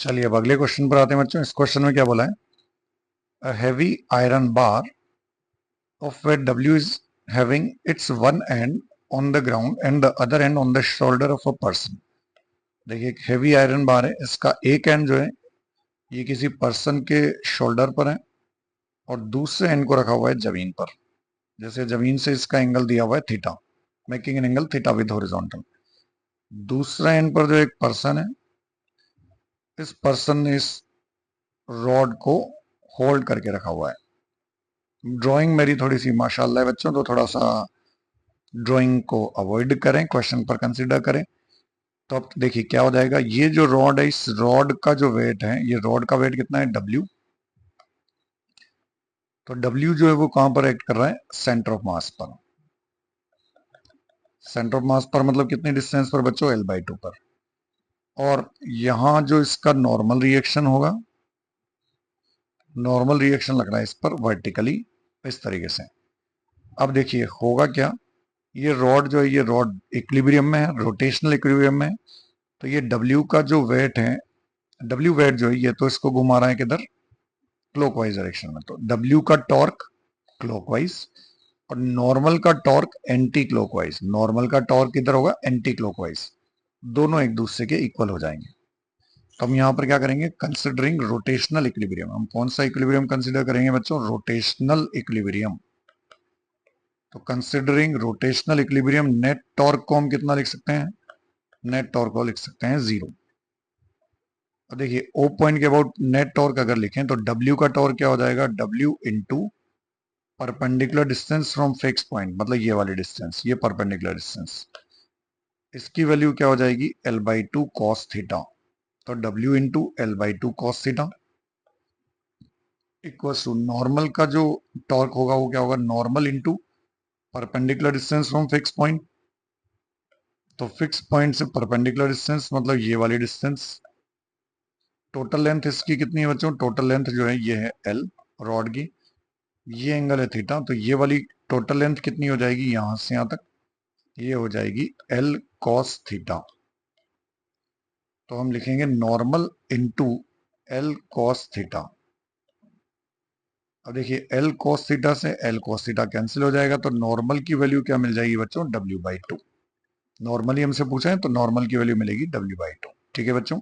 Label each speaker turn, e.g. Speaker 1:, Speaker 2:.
Speaker 1: चलिए अब अगले क्वेश्चन पर आते हैं बच्चों। इस क्वेश्चन में क्या बोला है? A heavy iron bar of where W is having its one end on the ground and the other end on the shoulder of a person। देखिए एक हेवी आयरन बार है, इसका एक एंड जो है ये किसी पर्सन के शोल्डर पर है और दूसरे एंड को रखा हुआ है जमीन पर। जैसे जमीन से इसका एंगल दिया हुआ है theta, making an angle theta with horizontal. दूसरा एंड पर जो एक पर्सन है, इस पर्सन ने इस रॉड को होल्ड करके रखा हुआ है। ड्राइंग मेरी थोड़ी सी माशाल्लाह है बच्चों, तो थोड़ा सा ड्राइंग को अवॉइड करें, क्वेश्चन पर कंसीडर करें। तो अब देखिए क्या हो जाएगा। ये जो रॉड है, इस रॉड का जो वेट है, ये रॉड का वेट कितना है? डब्ल्यू। तो डब्ल्यू जो है वो कहां पर एक्ट कर रहा है? सेंटर ऑफ मास पर। सेंटर ऑफ मास पर मतलब कितनी डिस्टेंस पर बच्चों? L/2 पर। और यहां जो इसका नॉर्मल रिएक्शन होगा, नॉर्मल रिएक्शन लग रहा है इस पर वर्टिकली इस तरीके से। अब देखिए होगा क्या, ये रॉड जो है, ये रॉड इक्विलिब्रियम में है, रोटेशनल इक्विलिब्रियम में है। तो ये डब्ल्यू का जो वेट है, डब्ल्यू वेट जो है ये तो इसको घुमा रहा है किधर? क्लॉकवाइज डायरेक्शन में। तो डब्ल्यू का टॉर्क क्लॉकवाइज और नॉर्मल का टॉर्क एंटी क्लॉकवाइज। नॉर्मल का टॉर्क किधर होगा? Anti clockwise. दोनों एक दूसरे के इक्वल हो जाएंगे। तो हम यहां पर क्या करेंगे? Considering rotational equilibrium. हम कौन सा इक्विलिब्रियम कंसिडर करेंगे बच्चों? Rotational equilibrium. तो considering rotational equilibrium, net torque को हम कितना लिख सकते हैं? नेट टॉर्क को लिख सकते हैं 0। अब देखिए O पॉइंट के अबाउट नेट टॉर्क अगर लिखें तो W का टॉर्क क्या हो जाएगा? W into perpendicular distance from fix point, मतलब ये वाली डिस्टेंस, ये परपेंडिकुलर डिस्टेंस, इसकी वैल्यू क्या हो जाएगी? L/2 cos theta. तो W into L/2 cos theta equal to normal का जो टॉर्क होगा वो क्या होगा? Normal into perpendicular distance from fix point. तो फिक्स पॉइंट से परपेंडिकुलर डिस्टेंस मतलब ये वाली डिस्टेंस। टोटल लेंथ इसकी कितनी है बच्चों? टोटल लेंथ जो है ये है L रॉड की, ये एंगल है थीटा। तो ये वाली टोटल लेंथ कितनी हो जाएगी यहां से यहां तक? ये हो जाएगी L cos थीटा। तो हम लिखेंगे normal into L cos theta. अब देखिए L cos थीटा से L cos थीटा कैंसिल हो जाएगा, तो नॉर्मल की वैल्यू क्या मिल जाएगी बच्चों? W/2। नॉर्मली हमसे पूछा है तो नॉर्मल की वैल्यू मिलेगी W/2। ठीक है बच्चों।